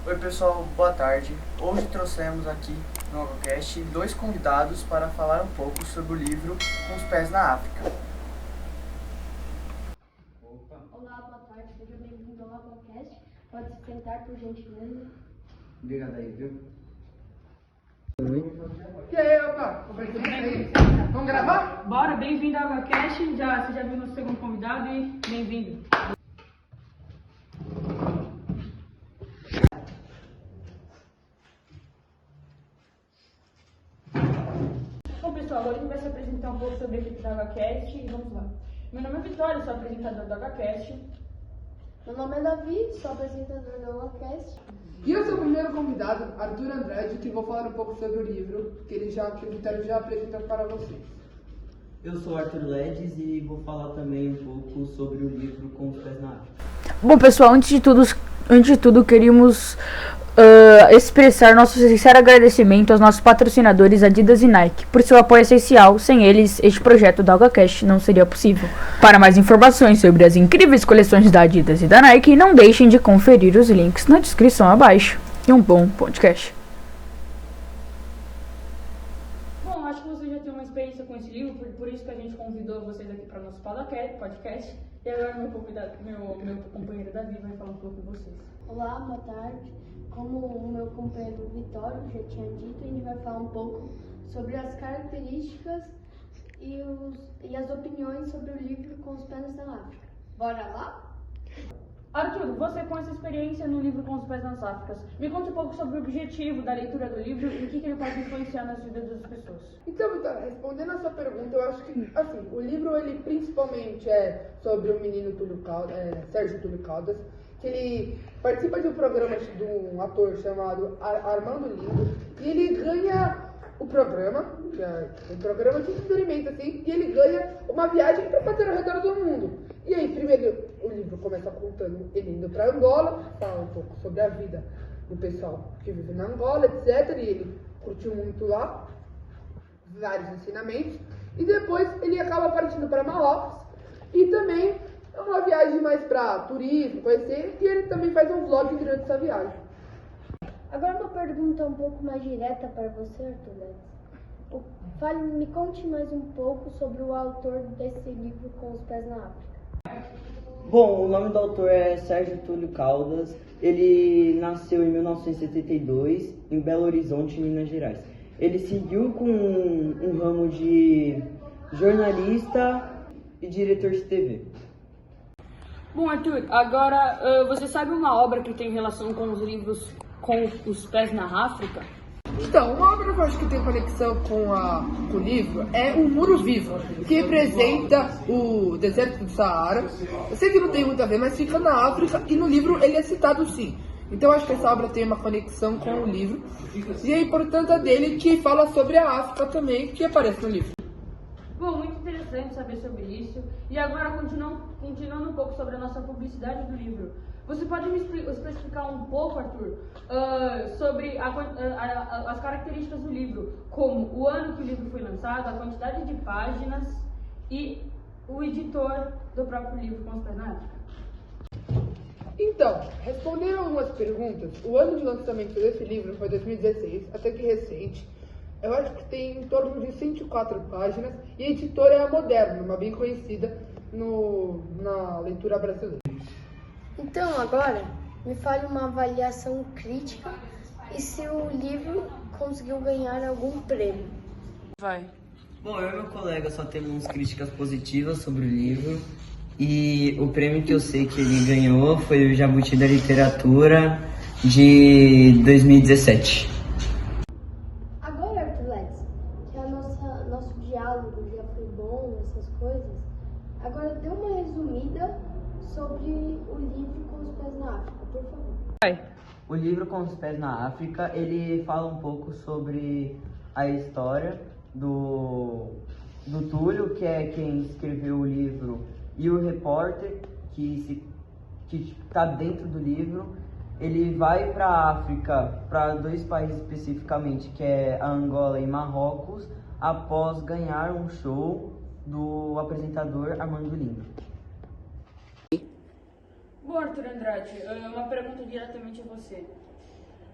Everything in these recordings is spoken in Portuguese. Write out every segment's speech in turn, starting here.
Oi pessoal, boa tarde. Hoje trouxemos aqui no AgroCast dois convidados para falar um pouco sobre o livro Com os Pés na África. Olá, boa tarde, seja bem-vindo ao AgroCast. Pode se sentar, por gentileza. Obrigado aí, viu? E aí, opa, vamos gravar? Bora, bem-vindo ao AgroCast. Você já viu nosso segundo convidado e bem-vindo. Bom, pessoal, agora a gente vai se apresentar um pouco sobre a equipe do AgroCast e vamos lá. Meu nome é Vitória, sou apresentador do AgroCast. Meu nome é Davi, sou apresentador do AgroCast. E eu sou o primeiro convidado, Arthur Andrade, que vou falar um pouco sobre o livro que o Vitório já apresentou para vocês. Eu sou Arthur Ledes e vou falar também um pouco sobre o livro Com os Pés na África. Bom, pessoal, antes de tudo queríamos expressar nosso sincero agradecimento aos nossos patrocinadores Adidas e Nike por seu apoio essencial. Sem eles, este projeto da AgroCast não seria possível. Para mais informações sobre as incríveis coleções da Adidas e da Nike, não deixem de conferir os links na descrição abaixo. E um bom podcast. Bom, acho que vocês já têm uma experiência com esse livro, por isso que a gente convidou vocês aqui para o nosso podcast. E agora meu companheiro Davi vai falar um pouco com vocês. Olá, boa tarde. Como o meu companheiro Vitório já tinha dito, a gente vai falar um pouco sobre as características e as opiniões sobre o livro Com os Pés na África. Bora lá? Arthur, você com essa experiência no livro Com os Pés nas Áfricas, me conta um pouco sobre o objetivo da leitura do livro e o que ele pode influenciar nas vidas das pessoas. Então, Vitória, respondendo a sua pergunta, eu acho que, assim, o livro, ele principalmente é sobre o menino Sérgio Túlio Caldas, que ele participa de um programa de um ator chamado Armando Lindo, e ele ganha o programa, que é um programa de entretenimento, assim, e ele ganha uma viagem para fazer ao redor do mundo. E aí, primeiro, o livro começa contando ele indo para Angola, fala um pouco sobre a vida do pessoal que vive na Angola, etc. E ele curtiu muito lá, vários ensinamentos. E depois ele acaba partindo para Marrocos e também é uma viagem mais para turismo, conhecer, e ele também faz um vlog durante essa viagem. Agora uma pergunta um pouco mais direta para você, Arthur Ledes. Me conte mais um pouco sobre o autor desse livro Com os Pés na África. Bom, o nome do autor é Sérgio Túlio Caldas. Ele nasceu em 1972 em Belo Horizonte, Minas Gerais. Ele seguiu com um ramo de jornalista e diretor de TV. Bom, Arthur, agora você sabe uma obra que tem relação com os livros Com os Pés na África? Então, uma obra que eu acho que tem conexão com o livro é o Muro Vivo, que representa o deserto do Saara. Eu sei que não tem muito a ver, mas fica na África e no livro ele é citado sim. Então eu acho que essa obra tem uma conexão com o livro e a importância dele que fala sobre a África também, que aparece no livro. Bom, muito interessante saber sobre isso. E agora, continuando um pouco sobre a nossa publicidade do livro. Você pode me especificar um pouco, Arthur, sobre as características do livro, como o ano que o livro foi lançado, a quantidade de páginas e o editor do próprio livro Com os Pés na África? Então, respondendo algumas perguntas, o ano de lançamento desse livro foi 2016, até que recente. Eu acho que tem em torno de 104 páginas e a editora é a Moderna, uma bem conhecida na leitura brasileira. Então, agora, me fale uma avaliação crítica e se o livro conseguiu ganhar algum prêmio. Vai. Bom, eu e meu colega só temos críticas positivas sobre o livro. E o prêmio que eu sei que ele ganhou foi o Jabuti da Literatura de 2017. Agora, Arthur Ledes, que nosso diálogo já foi bom, essas coisas, agora dê uma resumida sobre o livro Com os Pés na África, por favor. Vai. O livro Com os Pés na África, ele fala um pouco sobre a história do Túlio, que é quem escreveu o livro, e o repórter que está dentro do livro. Ele vai para a África, para dois países especificamente, que é a Angola e Marrocos, após ganhar um show do apresentador Armando Lindo. Bom, Arthur Andrade, uma pergunta diretamente a você.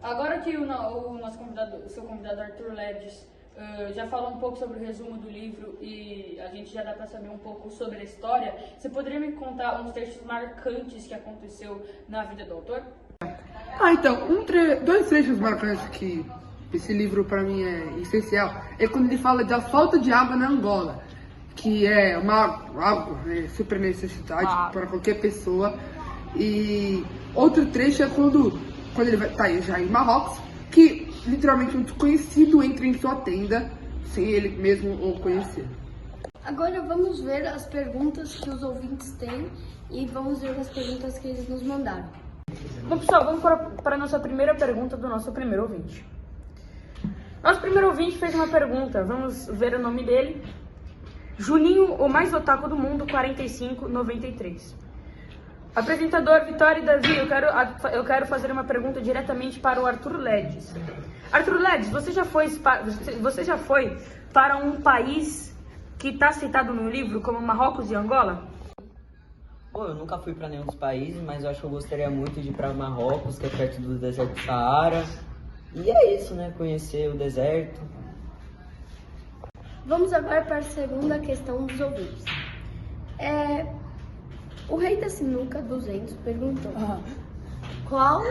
Agora que o nosso convidado, o seu convidado Arthur Ledes já falou um pouco sobre o resumo do livro e a gente já dá para saber um pouco sobre a história, você poderia me contar uns trechos marcantes que aconteceu na vida do autor? Então, dois trechos marcantes que esse livro para mim é essencial é quando ele fala da falta de água na Angola, que é algo super necessidade para qualquer pessoa. E outro trecho é quando ele vai estar já em Marrocos, que literalmente um desconhecido entra em sua tenda sem ele mesmo o conhecer. Agora vamos ver as perguntas que os ouvintes têm e vamos ver as perguntas que eles nos mandaram. Bom, pessoal, vamos para a nossa primeira pergunta do nosso primeiro ouvinte. Nosso primeiro ouvinte fez uma pergunta, vamos ver o nome dele. Juninho, o mais otaku do mundo, 4593. Apresentador Vitória e Davi, eu quero fazer uma pergunta diretamente para o Arthur Ledes. Arthur Ledes, você já foi para um país que está citado no livro, como Marrocos e Angola? Bom, eu nunca fui para nenhum dos países, mas eu acho que eu gostaria muito de ir para Marrocos, que é perto do deserto do Saara. E é isso, né? Conhecer o deserto. Vamos agora para a segunda questão dos ouvintes. O Rei da Sinuca 200 perguntou qual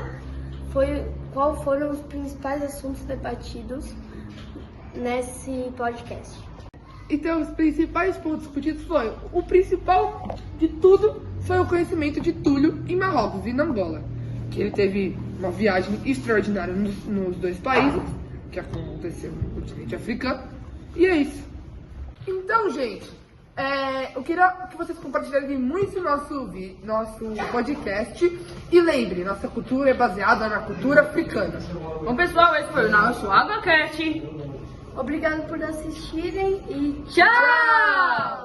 foram os principais assuntos debatidos nesse podcast. Então, os principais pontos discutidos foram: o principal de tudo foi o conhecimento de Túlio em Marrocos e na Angola, que ele teve uma viagem extraordinária nos dois países, que aconteceu no continente africano, e é isso. Então, gente, eu queria que vocês compartilhassem muito nosso podcast, e lembre, nossa cultura é baseada na cultura africana. Bom, pessoal, esse foi o nosso AguaCast. Obrigado por assistirem e Tchau!